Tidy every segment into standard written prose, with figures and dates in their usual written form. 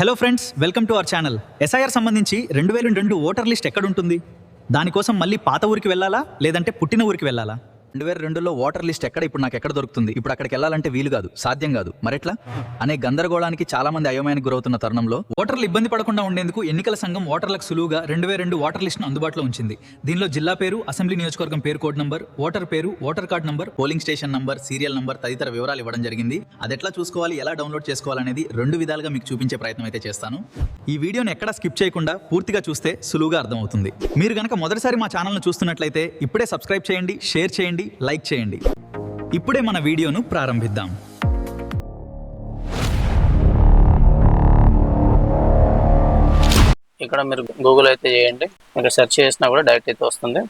Hello friends, welcome to our channel. SIR సంబంధించి 2002 voter list ఎక్కడుంటుంది? దానికోసం మళ్ళీ పాత ఊరికి వెళ్ళాలా లేదంటే పుట్టిన ఊరికి వెళ్ళాలా? 2002లో ఓటర్ లిస్ట్ ఇప్పుడు నాకు ఎక్కడ దొరుకుతుంది? ఇప్పుడు అక్కడికి వెళ్ళాలంటే వీలు కాదు, సాధ్యం కాదు. మరెట్లా అనే గందరగోళానికి చాలా మంది అయోమయానికి గురవుతున్న తరుణంలో ఓటర్లు ఇబ్బంది పడకుండా ఉండేందుకు ఎన్నికల సంఘం ఓటర్లకు సులువుగా 2002 ఓటర్ లిస్ట్ను అందుబాటులో ఉంచింది. దీనిలో జిల్లా పేరు, అసెంబ్లీ నియోజకవర్గం పేరు, కోడ్ నంబర్, ఓటర్ పేరు, voter card number, polling station number, serial number తదితర వివరాలు ఇవ్వడం జరిగింది. అది ఎట్లా చూసుకోవాలి, ఎలా డౌన్లోడ్ చేసుకోవాలనేది 2 విధాలుగా మీకు చూపించే ప్రయత్నం అయితే చేస్తాను. ఈ వీడియోని ఎక్కడా స్కిప్ చేయకుండా పూర్తిగా చూస్తే సులువుగా అర్థమవుతుంది. మీరు గనక మొదటిసారి మా ఛానల్ను చూస్తున్నట్లయితే ఇప్పుడే సబ్స్క్రైబ్ చేయండి, షేర్ చేయండి, లైక్ చేయండి. ఇప్పుడే మన వీడియోను ప్రారంభిద్దాం. ఇక్కడ మీరు గూగుల్ అయితే చేయండి, ఇక్కడ సెర్చ్ చేసినా కూడా డైరెక్ట్ అయితే వస్తుంది.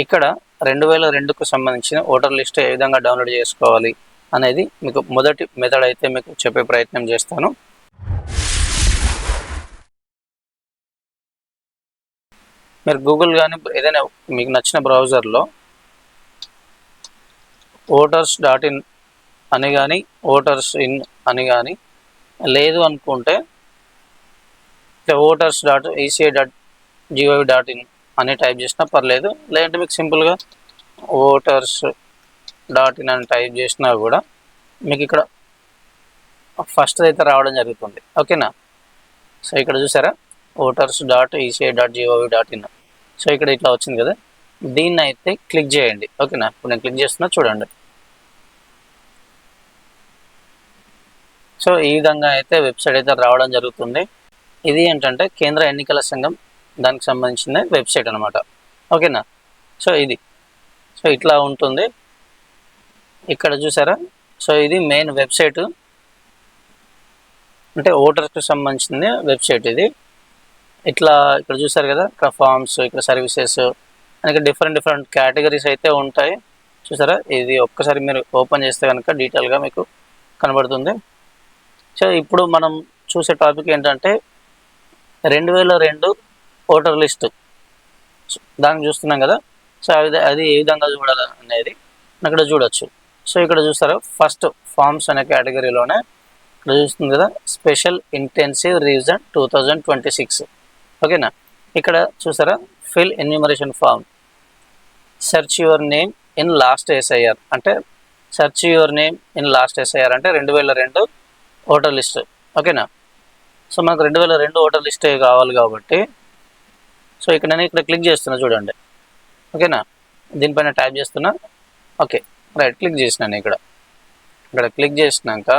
ఇక్కడ 2002కు సంబంధించిన ఓటర్ లిస్ట్ ఏ విధంగా డౌన్లోడ్ చేసుకోవాలి అనేది మీకు మొదటి మెథడ్ అయితే మీకు చెప్పే ప్రయత్నం చేస్తాను. మీరు గూగుల్ కానీ ఏదైనా మీకు నచ్చిన బ్రౌజర్లో ఓటర్స్.in అని కానీ ఓటర్స్.in అని కానీ లేదు అనుకుంటే voters.eci.gov.in అని టైప్ చేసినా పర్లేదు. లేదంటే మీకు సింపుల్గా ఓటర్స్.in అని టైప్ చేసినా కూడా మీకు ఇక్కడ ఫస్ట్ అయితే రావడం జరుగుతుంది. ఓకేనా? సో ఇక్కడ చూసారా, voters.eci.gov.in. సో ఇక్కడ ఇట్లా వచ్చింది కదా, దీన్ని అయితే క్లిక్ చేయండి. ఓకేనా? ఇప్పుడు నేను క్లిక్ చేస్తున్నా, చూడండి. సో ఈ విధంగా అయితే వెబ్సైట్ అయితే రావడం జరుగుతుంది. ఇది ఏంటంటే కేంద్ర ఎన్నికల సంఘం దానికి సంబంధించిన వెబ్సైట్ అనమాట. ఓకేనా? సో ఇది ఇట్లా ఉంటుంది. ఇక్కడ చూసారా, సో ఇది మెయిన్ వెబ్సైట్, అంటే ఓటర్స్కి సంబంధించిన వెబ్సైట్ ఇది. ఇట్లా ఇక్కడ చూసారు కదా, ఇక్కడ ఫార్మ్స్, ఇక్కడ సర్వీసెస్ అని డిఫరెంట్ కేటగిరీస్ అయితే ఉంటాయి. చూసారా, ఇది ఒక్కసారి మీరు ఓపెన్ చేస్తే కనుక డీటెయిల్గా మీకు కనబడుతుంది. సో ఇప్పుడు మనం చూసే టాపిక్ ఏంటంటే 2002 ఓటర్ లిస్ట్, దాన్ని చూస్తున్నాం కదా. సో అది ఏ విధంగా చూడాలి అనేది ఇక్కడ చూడొచ్చు. సో ఇక్కడ చూస్తారా, ఫస్ట్ ఫార్మ్స్ అనే కేటగిరీలోనే ఇక్కడ చూస్తుంది కదా, స్పెషల్ ఇంటెన్సివ్ రివిజన్ 2026. ఓకేనా? ఇక్కడ చూసారా, fill enumeration form, search your name in last S I R, అంటే search your name in last S I R అంటే 2002 ఓటర్ లిస్ట్. ఓకేనా? సో మనకు 2002 ఓటర్ లిస్టే కావాలి కాబట్టి సో ఇక్కడ నేను ఇక్కడ క్లిక్ చేస్తున్నా, చూడండి. ఓకేనా? దీనిపైన ట్యాప్ చేస్తున్నా. ఓకే, రైట్ క్లిక్ చేసినాను. ఇక్కడ క్లిక్ చేసినాక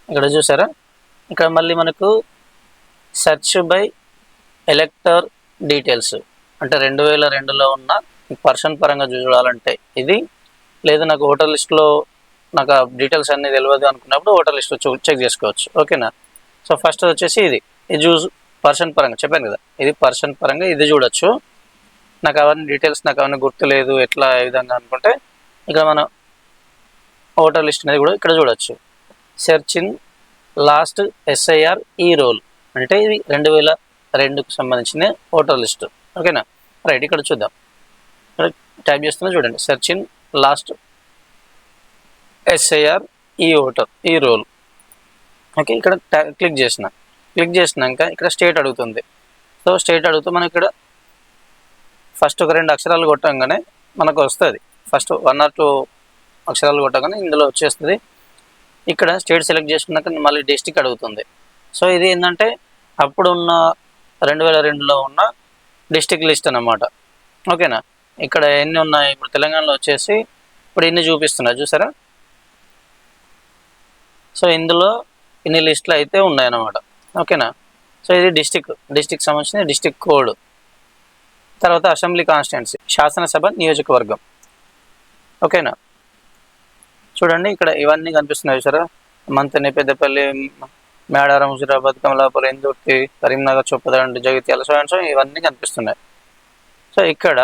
ఇక్కడ చూసారా, ఇక్కడ మళ్ళీ మనకు సెర్చ్ బై ఎలక్టర్ డీటెయిల్స్ అంటే 2002లో ఉన్న పర్సన్ పరంగా చూడాలంటే ఇది, లేదు నాకు ఓటర్ లిస్ట్లో నాకు ఆ డీటెయిల్స్ అన్నీ తెలియదు అనుకున్నప్పుడు ఓటర్ లిస్ట్ చెక్ చేసుకోవచ్చు. ఓకేనా? సో ఫస్ట్ వచ్చేసి ఇది చూసి పర్సన్ పరంగా చెప్పాను కదా, ఇది పర్సన్ పరంగా ఇది చూడొచ్చు. నాకు అవన్నీ డీటెయిల్స్ నాకు అవన్నీ గుర్తులేదు ఎట్లా ఏ విధంగా అనుకుంటే ఇక్కడ మనం ఓటర్ లిస్ట్ అనేది కూడా ఇక్కడ చూడొచ్చు. సెర్చ్ ఇన్ లాస్ట్ ఎస్ఐఆర్ ఈ రోల్ అంటే ఇది 2002కు సంబంధించిన ఓటర్ లిస్ట్. ఓకేనా? రైట్, ఇక్కడ చూద్దాం. ఇక్కడ టైప్ చేస్తున్నా, చూడండి. సెర్చ్ ఇన్ లాస్ట్ ఎస్ఐఆర్ ఈ ఓటర్ ఈ రోల్. ఓకే, ఇక్కడ క్లిక్ చేసినాక ఇక్కడ స్టేట్ అడుగుతుంది. సో స్టేట్ అడుగుతూ మనం ఇక్కడ ఫస్ట్ ఒక 2 అక్షరాలు కొట్టంగానే మనకు వస్తుంది. ఫస్ట్ 1 or 2 అక్షరాలు కొట్టగానే ఇందులో వచ్చేస్తుంది. ఇక్కడ స్టేట్ సెలెక్ట్ చేసుకున్నాక మళ్ళీ డిస్ట్రిక్ట్ అడుగుతుంది. సో ఇది ఏంటంటే అప్పుడున్న 2002లో ఉన్న డిస్ట్రిక్ట్ లిస్ట్ అన్నమాట. ఓకేనా? ఇక్కడ ఎన్ని ఉన్నాయి, ఇప్పుడు తెలంగాణలో వచ్చేసి ఇప్పుడు ఇన్ని చూపిస్తున్నాయి, చూసారా. సో ఇందులో ఇన్ని లిస్టులు అయితే ఉన్నాయన్నమాట. ఓకేనా? సో ఇది డిస్టిక్ సంబంధించిన డిస్టిక్ కోడ్, తర్వాత అసెంబ్లీ కాన్స్టిట్యున్సీ శాసనసభ నియోజకవర్గం. ఓకేనా? చూడండి, ఇక్కడ ఇవన్నీ కనిపిస్తున్నాయి చూసారా, మంతని, పెద్దపల్లి, మేడారం, హుజురాబాద్, కమలాపురం, ఇందుర్తి, కరీంనగర్, చొప్పదండి, జగిత్యాల, సో ఇవన్నీ కనిపిస్తున్నాయి. సో ఇక్కడ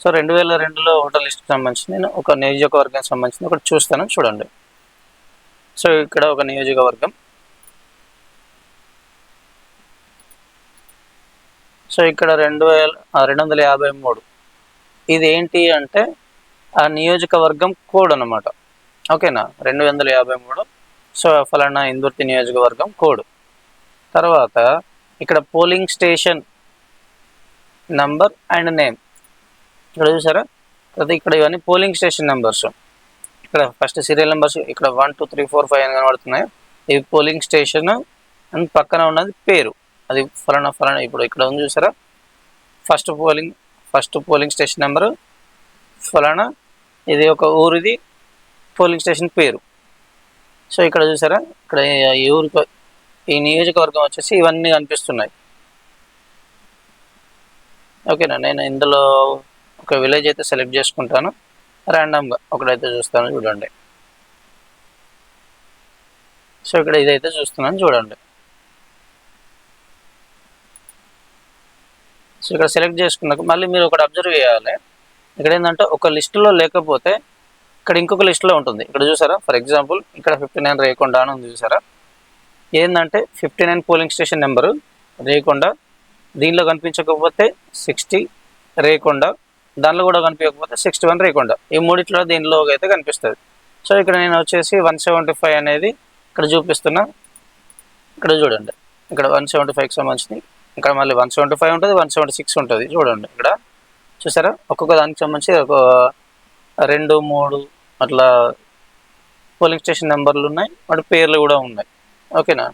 2002లో ఓటర్ లిస్ట్కి సంబంధించి నేను ఒక నియోజకవర్గానికి సంబంధించి ఒకటి చూస్తాను, చూడండి. సో ఇక్కడ ఒక నియోజకవర్గం. సో ఇక్కడ 253 ఇది ఏంటి అంటే ఆ నియోజకవర్గం కోడ్ అన్నమాట. ఓకేనా, 253. సో ఫలానా ఇందుర్తి నియోజకవర్గం కోడ్. తర్వాత ఇక్కడ polling station number and name ఇక్కడ చూసారా. తర్వాత ఇక్కడ ఇవన్నీ పోలింగ్ స్టేషన్ నెంబర్స్. ఇక్కడ ఫస్ట్ సీరియల్ నెంబర్స్ ఇక్కడ 1 2 3 4 5 అని కనబడుతున్నాయి. ఇవి పోలింగ్ స్టేషన్ అండ్ పక్కన ఉన్నది పేరు, అది ఫలానా ఫలానా. ఇప్పుడు ఇక్కడ ఉంది చూసారా, ఫస్ట్ పోలింగ్ స్టేషన్ నెంబరు ఫలానా, ఇది ఒక ఊరిది పోలింగ్ స్టేషన్ పేరు. సో ఇక్కడ చూసారా, ఇక్కడ ఈ ఊరికి ఈ నియోజకవర్గం వచ్చేసి ఇవన్నీ కనిపిస్తున్నాయి. ఓకేనా, నేను ఇందులో ఒక విలేజ్ అయితే సెలెక్ట్ చేసుకుంటాను, ర్యాండమ్గా ఒకటైతే చూస్తాను చూడండి. సో ఇక్కడ ఇదైతే చూస్తున్నాను చూడండి. సో ఇక్కడ సెలెక్ట్ చేసుకున్నాక మళ్ళీ మీరు ఒకటి అబ్జర్వ్ చేయాలి. ఇక్కడ ఏంటంటే ఒక లిస్టులో లేకపోతే ఇక్కడ ఇంకొక లిస్టులో ఉంటుంది. ఇక్కడ చూసారా, ఫర్ ఎగ్జాంపుల్ ఇక్కడ 59 రేకొండ అని ఉంది చూసారా. ఏంటంటే 59 పోలింగ్ స్టేషన్ నెంబరు రేకొండ, దీనిలో కనిపించకపోతే 60 రేకొండ, దానిలో కూడా కనిపించకపోతే 61 రేకొండ. ఈ మూడిట్లో దీనిలో అయితే కనిపిస్తుంది. సో ఇక్కడ నేను వచ్చేసి 175 అనేది ఇక్కడ చూపిస్తున్నా. ఇక్కడ చూడండి, ఇక్కడ 175కి సంబంధించింది. ఇక్కడ మళ్ళీ 175 ఉంటుంది, 176 ఉంటుంది. చూడండి ఇక్కడ చూసారా, ఒక్కొక్క దానికి సంబంధించి ఒక 2 3 అట్లా పోలింగ్ స్టేషన్ నెంబర్లు ఉన్నాయి, వాటి పేర్లు కూడా ఉన్నాయి. ఓకేనా,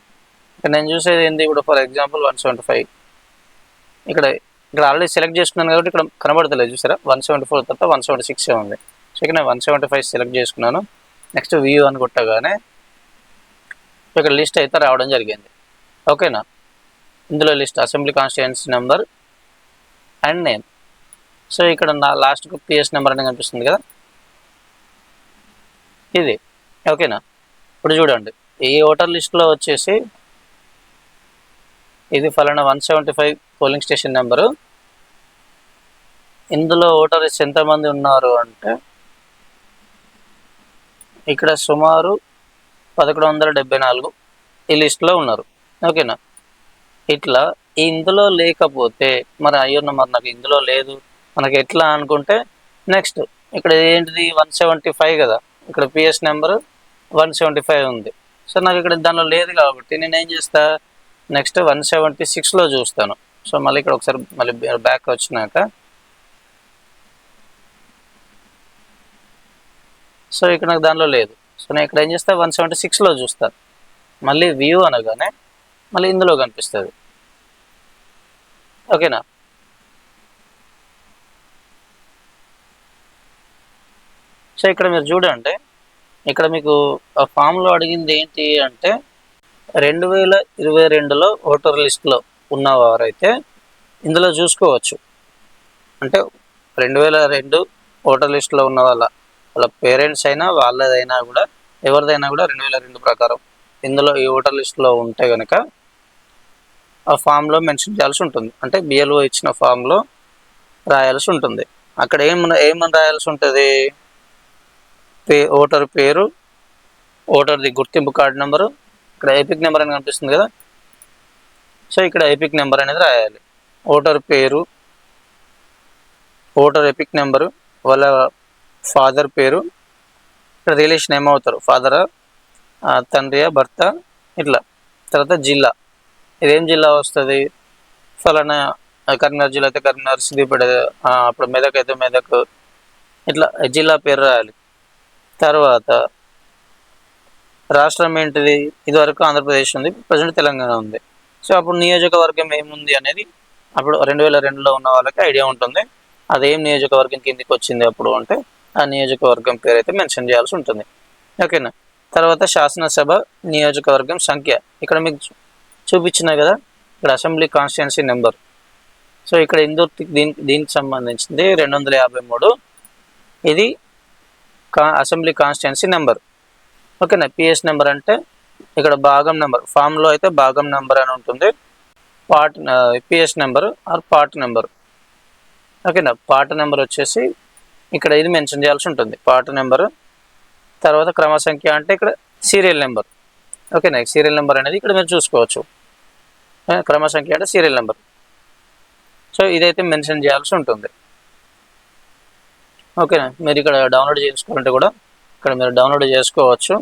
ఇక్కడ నేను చూసేది ఏంటి, ఇప్పుడు ఫర్ ఎగ్జాంపుల్ 175 ఇక్కడ ఆల్రెడీ సెలెక్ట్ చేసుకున్నాను కాబట్టి ఇక్కడ కనబడతలేదు చూసారా. 174 తర్వాత 176 ఉంది. సో ఇక్కడ నేను 175 సెలెక్ట్ చేసుకున్నాను. నెక్స్ట్ వ్యూ అని కొట్టగానే ఇక్కడ లిస్ట్ అయితే రావడం జరిగింది. ఓకేనా, ఇందులో list assembly constituency number and name. So ఇక్కడ నా లాస్ట్కు పిఎస్ నెంబర్ అని కనిపిస్తుంది కదా, ఇది. ఓకేనా, ఇప్పుడు చూడండి ఈ ఓటర్ లిస్ట్లో వచ్చేసి ఇది ఫలానా 175 పోలింగ్ స్టేషన్ నెంబరు. ఇందులో ఓటర్స్ ఎంతమంది ఉన్నారు అంటే ఇక్కడ సుమారు 1174 ఈ లిస్టులో ఉన్నారు. ఓకేనా, ఇట్లా ఇందులో లేకపోతే మరి అయ్యో మరి నాకు ఇందులో లేదు మనకి ఎట్లా అనుకుంటే నెక్స్ట్ ఇక్కడ ఏంటిది 175 కదా, ఇక్కడ పిఎస్ నెంబరు 175 ఉంది. సో నాకు ఇక్కడ దానిలో లేదు కాబట్టి నేను ఏం చేస్తా, నెక్స్ట్ 176లో చూస్తాను. సో మళ్ళీ ఇక్కడ ఒకసారి మళ్ళీ బ్యాక్ వచ్చినాక సో ఇక్కడ నాకు దానిలో లేదు. సో నేను ఇక్కడ ఏం చేస్తా 176లో చూస్తాను. మళ్ళీ వ్యూ అనగానే మళ్ళీ ఇందులో కనిపిస్తుంది. ఓకేనా, సో ఇక్కడ మీరు చూడండి, ఇక్కడ మీకు ఆ ఫామ్లో అడిగింది ఏంటి అంటే 2022లో ఓటర్ లిస్టులో ఉన్నవారైతే ఇందులో చూసుకోవచ్చు. అంటే 2002 ఓటర్ లిస్టులో ఉన్న వాళ్ళ పేరెంట్స్ అయినా వాళ్ళదైనా కూడా ఎవరిదైనా కూడా 2002 ప్రకారం ఇందులో ఈ ఓటర్ లిస్టులో ఉంటే కనుక ఆ ఫామ్లో మెన్షన్ చేయాల్సి ఉంటుంది. అంటే బిఎల్ఓ ఇచ్చిన ఫామ్లో రాయాల్సి ఉంటుంది. అక్కడ ఏమని రాయాల్సి ఉంటుంది, ఓటర్ పేరు, ఓటర్ది గుర్తింపు కార్డు నెంబరు, ఇక్కడ ఎపిక్ నెంబర్ అని కనిపిస్తుంది కదా. సో ఇక్కడ ఎపిక్ నెంబర్ అనేది రాయాలి. ఓటర్ పేరు, ఓటర్ ఎపిక్ నెంబరు, వాళ్ళ ఫాదర్ పేరు, ఇక్కడ రిలేషన్ ఏమవుతారు, ఫాదరా తండ్రియా భర్త, ఇట్లా. తర్వాత జిల్లా, ఇదేం జిల్లా వస్తుంది, ఫలానా కరీంనగర్ జిల్లా అయితే కరీంనగర్, సిద్దిపేట అప్పుడు మెదక్ అయితే మెదక్, ఇట్లా జిల్లా పేరు రాయాలి. తర్వాత రాష్ట్రం ఏంటిది, ఇదివరకు ఆంధ్రప్రదేశ్ ఉంది, ప్రజెంట్ తెలంగాణ ఉంది. సో అప్పుడు నియోజకవర్గం ఏముంది అనేది అప్పుడు 2002లో ఉన్న వాళ్ళకి ఐడియా ఉంటుంది. అదేం నియోజకవర్గం కిందికి వచ్చింది అప్పుడు అంటే ఆ నియోజకవర్గం పేరు అయితే మెన్షన్ చేయాల్సి ఉంటుంది. ఓకేనా, తర్వాత శాసనసభ నియోజకవర్గం సంఖ్య ఇక్కడ మీకు చూపించిన కదా, ఇక్కడ అసెంబ్లీ కాన్స్టిట్యుయెన్సీ నెంబర్. సో ఇక్కడ ఇందుర్తి దీనికి సంబంధించింది 253, ఇది అసెంబ్లీ కాన్స్టిట్యుయెన్సీ నెంబర్. ఓకేనా, పిఎస్ నెంబర్ అంటే ఇక్కడ భాగం నెంబర్, ఫామ్లో అయితే భాగం నెంబర్ అని ఉంటుంది, part PS number or part number. ఓకేనా, పార్ట్ నెంబర్ వచ్చేసి ఇక్కడ ఇది మెన్షన్ చేయాల్సి ఉంటుంది, పార్ట్ నెంబరు. తర్వాత క్రమ సంఖ్య అంటే ఇక్కడ సీరియల్ నెంబర్. ఓకేనా, సీరియల్ నెంబర్ అనేది ఇక్కడ మీరు చూసుకోవచ్చు, క్రమ సంఖ్య అంటే సీరియల్ నెంబర్. సో ఇదైతే మెన్షన్ చేయాల్సి ఉంటుంది. ఓకేనా, మీరు ఇక్కడ డౌన్లోడ్ చేసుకోవాలంటే కూడా ఇక్కడ మీరు డౌన్లోడ్ చేసుకోవచ్చు.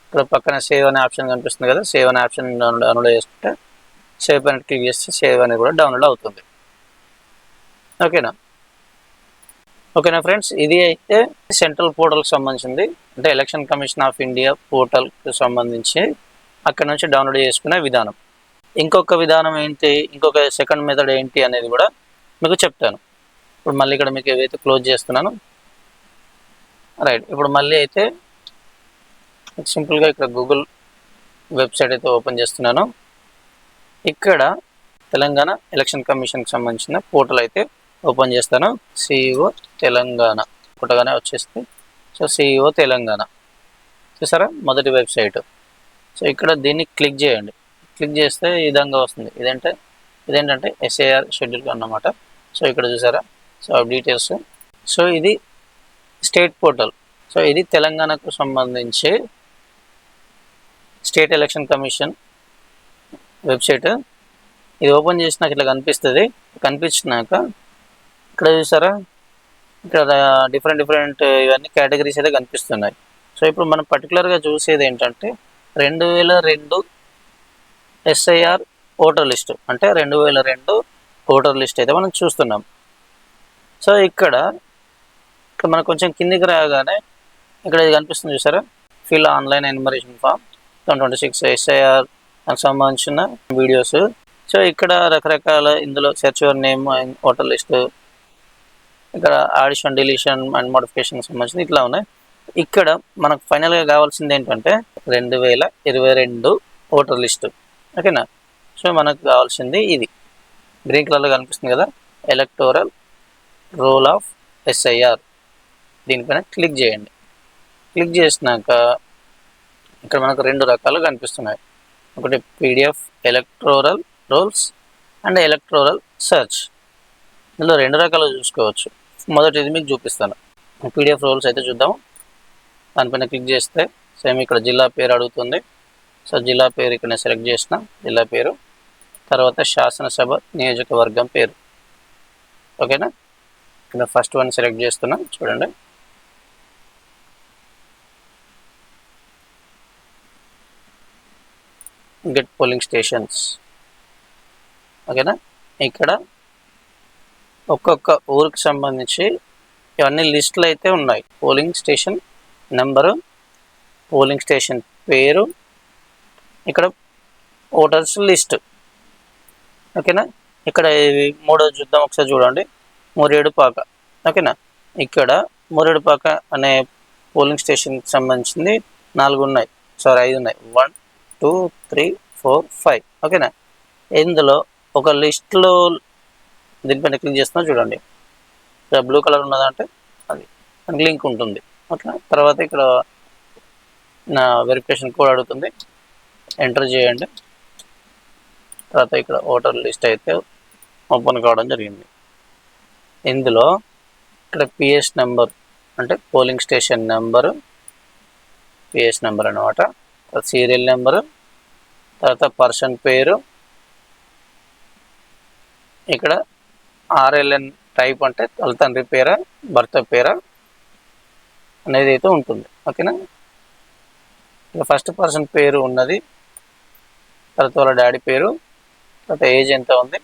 ఇక్కడ పక్కన సేవ్ అనే ఆప్షన్ కనిపిస్తుంది కదా, సేవ్ అనే ఆప్షన్ డౌన్లోడ్ చేసుకుంటే సేవ్ పైన క్లిక్ చేస్తే సేవ్ అనేది కూడా డౌన్లోడ్ అవుతుంది. ఓకేనా ఫ్రెండ్స్, ఇది అయితే సెంట్రల్ పోర్టల్కి సంబంధించింది, అంటే ఎలక్షన్ కమిషన్ ఆఫ్ ఇండియా పోర్టల్కి సంబంధించి అక్కడ నుంచి డౌన్లోడ్ చేసుకునే విధానం. ఇంకొక విధానం ఏంటి, ఇంకొక సెకండ్ మెథడ్ ఏంటి అనేది కూడా మీకు చెప్తాను. ఇప్పుడు మళ్ళీ ఇక్కడ మీకు ఏవైతే క్లోజ్ చేస్తున్నాను, రైట్. ఇప్పుడు మళ్ళీ అయితే సింపుల్గా ఇక్కడ గూగుల్ వెబ్సైట్ అయితే ఓపెన్ చేస్తున్నాను. ఇక్కడ తెలంగాణ ఎలక్షన్ కమిషన్కి సంబంధించిన పోర్టల్ అయితే ఓపెన్ చేస్తాను. సిఇఓ తెలంగాణ పుట్టగానే వచ్చేస్తే, సో సిఇఓ తెలంగాణ చూసారా, మొదటి వెబ్సైట్. సో ఇక్కడ దీన్ని క్లిక్ చేయండి. క్లిక్ చేస్తే ఈ విధంగా వస్తుంది. ఇదేంటంటే ఎస్ఐఆర్ షెడ్యూల్ అన్నమాట. సో ఇక్కడ చూసారా, సో డీటెయిల్స్. సో ఇది స్టేట్ పోర్టల్. సో ఇది తెలంగాణకు సంబంధించి స్టేట్ ఎలక్షన్ కమిషన్ వెబ్సైట్. ఇది ఓపెన్ చేసినాక ఇట్లా కనిపిస్తుంది. కనిపించినాక ఇక్కడ చూసారా, ఇక్కడ డిఫరెంట్ ఇవన్నీ కేటగిరీస్ అయితే కనిపిస్తున్నాయి. సో ఇప్పుడు మనం పర్టికులర్గా చూసేది ఏంటంటే 2002 ఎస్ఐఆర్ ఓటర్ లిస్టు, అంటే 2002 ఓటర్ లిస్ట్ అయితే మనం చూస్తున్నాం. సో ఇక్కడ మనకు కొంచెం కిందికి రాగానే ఇక్కడ ఇది కనిపిస్తుంది చూసారా, fill online enumeration form 2026 SIR సంబంధించిన వీడియోస్. సో ఇక్కడ రకరకాల ఇందులో search your name voter list, ఇక్కడ ఆడిషన్ డిలీషన్ అండ్ మోడిఫికేషన్ సంబంధించి ఇట్లా ఉన్నాయి. ఇక్కడ మనకు ఫైనల్గా కావాల్సింది ఏంటంటే 2022 ఓటర్ లిస్టు. ఓకేనా. సో మనకు కావాల్సింది ఇది గ్రీన్ కలర్లో కనిపిస్తుంది కదా, ఎలక్టోరల్ రోల్ ఆఫ్ ఎస్ఐఆర్. దీనిపైన క్లిక్ చేయండి. క్లిక్ చేసినాక ఇక్కడ మనకు 2 రకాలు కనిపిస్తున్నాయి. ఒకటి PDF electoral rolls and electoral search. ఇందులో 2 రకాలు చూసుకోవచ్చు. మొదటిది మీకు చూపిస్తాను. పీడిఎఫ్ రోల్స్ అయితే చూద్దాం. దానిపైన క్లిక్ చేస్తే సేమ్ ఇక్కడ జిల్లా పేరు అడుగుతుంది. సో జిల్లా పేరు ఇక్కడ నేను సెలెక్ట్ చేసిన జిల్లా పేరు, తర్వాత శాసనసభ నియోజకవర్గం పేరు. ఓకేనా. ఇక్కడ ఫస్ట్ వన్ సెలెక్ట్ చేస్తున్నా, చూడండి. Get polling stations. ఓకేనా. ఇక్కడ ఒక్కొక్క ఊరికి సంబంధించి ఇవన్నీ లిస్టులు అయితే ఉన్నాయి. Polling station number, polling station పేరు, ఇక్కడ ఓటర్స్ లిస్ట్. ఓకేనా. ఇక్కడ మూడోది చూద్దాం, ఒకసారి చూడండి. మురేడుపాక. ఓకేనా. ఇక్కడ మురేడుపాక అనే పోలింగ్ స్టేషన్కి సంబంధించింది 5 ఉన్నాయి. 1 2 3 4 5. ఓకేనా. ఇందులో ఒక లిస్ట్లో దీనిపైన క్లిక్ చేస్తున్నా, చూడండి. ఇక్కడ బ్లూ కలర్ ఉన్నదంటే అది మనకి లింక్ ఉంటుంది. ఓకే. తర్వాత ఇక్కడ నా వెరిఫికేషన్ కోడ్ అడుగుతుంది, ఎంటర్ చేయండి. తర్వాత ఇక్కడ ఓటర్ లిస్ట్ అయితే ఓపెన్ కావడం జరిగింది. ఇందులో ఇక్కడ పిఎస్ నెంబర్ అంటే polling station number, PS number అనమాట, సీరియల్ నెంబరు, తర్వాత పర్సన్ పేరు, ఇక్కడ ఆర్ఎల్ఎన్ టైప్ అంటే వాళ్ళ తండ్రి పేరా భర్త పేరా అనేది అయితే ఉంటుంది. ఓకేనా. ఇక ఫస్ట్ పర్సన్ పేరు ఉన్నది, తర్వాత వాళ్ళ డాడీ పేరు, తర్వాత ఏజ్ ఎంత ఉంది,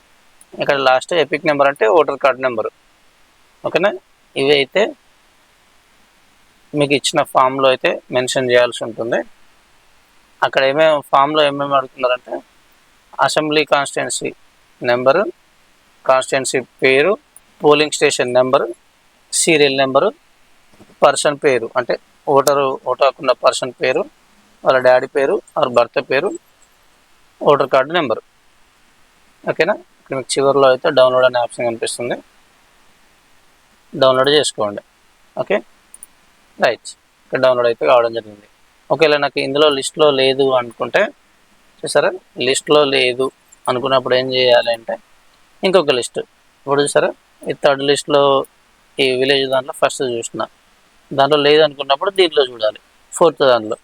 ఇక్కడ లాస్ట్ ఎపిక్ నెంబర్ అంటే ఓటర్ కార్డ్ నెంబరు. ఓకేనా. ఇవి అయితే మీకు ఇచ్చిన ఫామ్లో అయితే మెన్షన్ చేయాల్సి ఉంటుంది. అక్కడ ఫామ్లో ఏమేమి అడుగుతున్నారంటే అసెంబ్లీ కాన్స్టిట్యున్సీ నెంబరు, కాన్స్టిట్యున్సీ పేరు, polling station number, serial number, person పేరు అంటే ఓటర్కున్న పర్సన్ పేరు, వాళ్ళ డాడీ పేరు ఆర్ భర్త పేరు, ఓటర్ కార్డు నెంబరు. ఓకేనా. ఇక్కడ మీకు చివరిలో అయితే డౌన్లోడ్ అనే ఆప్షన్ కనిపిస్తుంది, డౌన్లోడ్ చేసుకోండి. Okay right. ఇక్కడ డౌన్లోడ్ అయితే కావడం జరిగింది. ఒకవేళ నాకు ఇందులో లిస్ట్లో లేదు అనుకుంటే, చూసారా, లిస్ట్లో లేదు అనుకున్నప్పుడు ఏం చేయాలి అంటే ఇంకొక లిస్ట్. ఇప్పుడు చూసారా, ఈ థర్డ్ లిస్ట్లో ఈ విలేజ్ దాంట్లో ఫస్ట్ చూసిన దాంట్లో లేదు అనుకున్నప్పుడు దీంట్లో చూడాలి. ఫోర్త్ దాంట్లో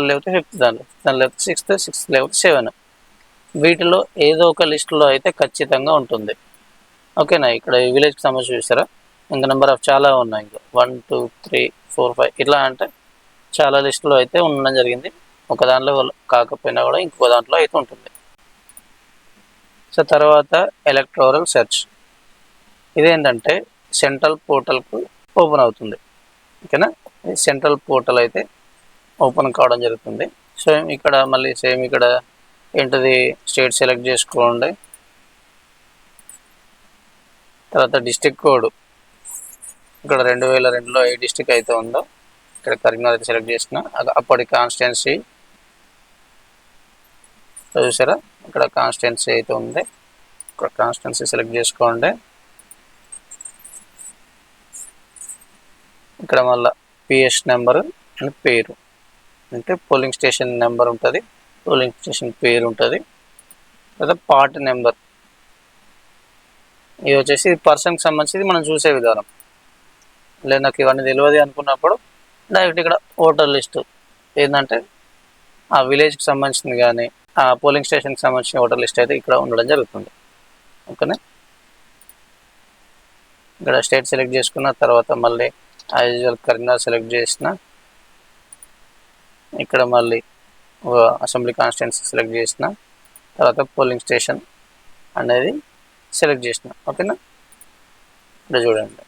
లేకపోతే ఫిఫ్త్ దాంట్లో లేకపోతే సిక్స్త్ లేకపోతే 7. వీటిలో ఏదో ఒక లిస్టులో అయితే ఖచ్చితంగా ఉంటుంది. ఓకేనా. ఇక్కడ ఈ విలేజ్కి సంబంధించి చూసారా, ఇంకా నెంబర్ ఆఫ్ చాలా ఉన్నాయి, ఇంకా 1 2 3 4 5 ఇట్లా అంటే చాలా లిస్టులో అయితే ఉండడం జరిగింది. ఒక దాంట్లో కాకపోయినా కూడా ఇంకొక దాంట్లో అయితే ఉంటుంది. సో తర్వాత ఎలక్టోరల్ సెర్చ్, ఇదేంటంటే సెంట్రల్ పోర్టల్కు ఓపెన్ అవుతుంది. ఓకేనా, సెంట్రల్ పోర్టల్ అయితే ఓపెన్ కావడం జరుగుతుంది. సో ఇక్కడ మళ్ళీ సేమ్ ఇక్కడ ఏంటిది స్టేట్ సెలెక్ట్ చేసుకోండి. తర్వాత డిస్టిక్ కోడ్ ఇక్కడ 2002లో ఏ డిస్టిక్ అయితే ఉందో ఇక్కడ కరీంనగర్ అయితే సెలెక్ట్ చేసిన అప్పటి కాన్స్టిట్యున్సీ చూసారా, ఇక్కడ కాన్స్టిట్యున్సీ అయితే ఉంది, ఇక్కడ కాన్స్టిట్యున్సీ సెలెక్ట్ చేసుకోండి. ఇక్కడ మళ్ళీ పిఎస్ నెంబరు అండ్ పేరు, అంటే పోలింగ్ స్టేషన్ నెంబర్ ఉంటుంది, పోలింగ్ స్టేషన్ పేరు ఉంటుంది. లేదా పార్ట్ నెంబర్, ఇది వచ్చేసి పర్సన్కి సంబంధించి మనం చూసే విధానం. లేదు నాకు ఇవన్నీ తెలియదు అనుకున్నప్పుడు డైరెక్ట్ ఇక్కడ ఓటర్ లిస్టు ఏంటంటే ఆ విలేజ్కి సంబంధించింది కానీ ఆ పోలింగ్ స్టేషన్కి సంబంధించిన ఓటర్ లిస్ట్ అయితే ఇక్కడ ఉండడం జరుగుతుంది. ఓకేనా, ఇక్కడ స్టేట్ సెలెక్ట్ చేసుకున్న తర్వాత మళ్ళీ యాజ్ యూజువల్ కరీంనగర్ సెలెక్ట్ చేసిన, ఇక్కడ మళ్ళీ అసెంబ్లీ కాన్స్టిట్యున్సీ సెలెక్ట్ చేసిన, తర్వాత పోలింగ్ స్టేషన్ అనేది సెలెక్ట్ చేసిన. ఓకేనా, ఇక్కడ చూడండి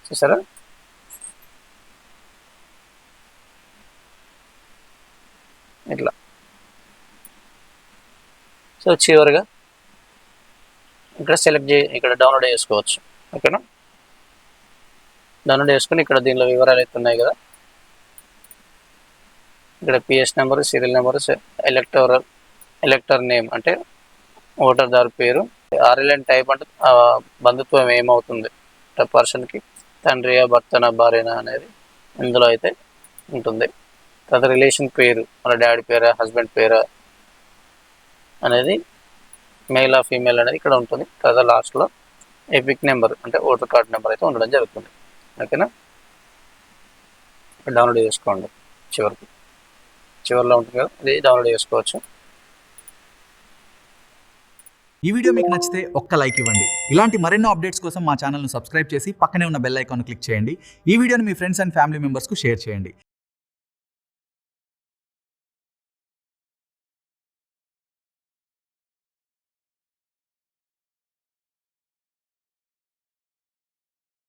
చూసారా, ఇట్లా. సో చివరిగా ఇక్కడ ఇక్కడ డౌన్లోడ్ చేసుకోవచ్చు. ఓకేనా, డౌన్లోడ్ చేసుకుని ఇక్కడ దీనిలో వివరాలు అయితే ఉన్నాయి కదా, ఇక్కడ PS number, serial number, ఎలక్టర్ name అంటే ఓటర్దారు పేరు, ఆర్ఎల్ఎన్ టైప్ అంటే బంధుత్వం ఏమవుతుంది పర్సన్కి, తండ్రియా భర్తనా భార్యనా అనేది ఇందులో అయితే ఉంటుంది. తర్వాత రిలేషన్ పేరు, మన డాడీ పేరా హస్బెండ్ పేరా అనేది మెయిల్ ఆ ఫీమేల్ అనేది ఇక్కడ ఉంటుంది. తర్వాత లాస్ట్లో ఎపిక్ నెంబర్ అంటే ఓటర్ కార్డ్ నెంబర్ అయితే ఉండడం జరుగుతుంది. ఓకేనా, డౌన్లోడ్ చేసుకోండి, చివరిలో ఉంటుంది కదా, ఇది డౌన్లోడ్ చేసుకోవచ్చు. ఈ వీడియో మీకు నచ్చితే ఒక్క లైక్ ఇవ్వండి. ఇలాంటి మరెన్నో అప్డేట్స్ కోసం మా ఛానల్ను సబ్స్క్రైబ్ చేసి పక్కనే ఉన్న బెల్ ఐకాన్ క్లిక్ చేయండి. ఈ వీడియోని మీ ఫ్రెండ్స్ అండ్ ఫ్యామిలీ మెంబర్స్కు షేర్ చేయండి.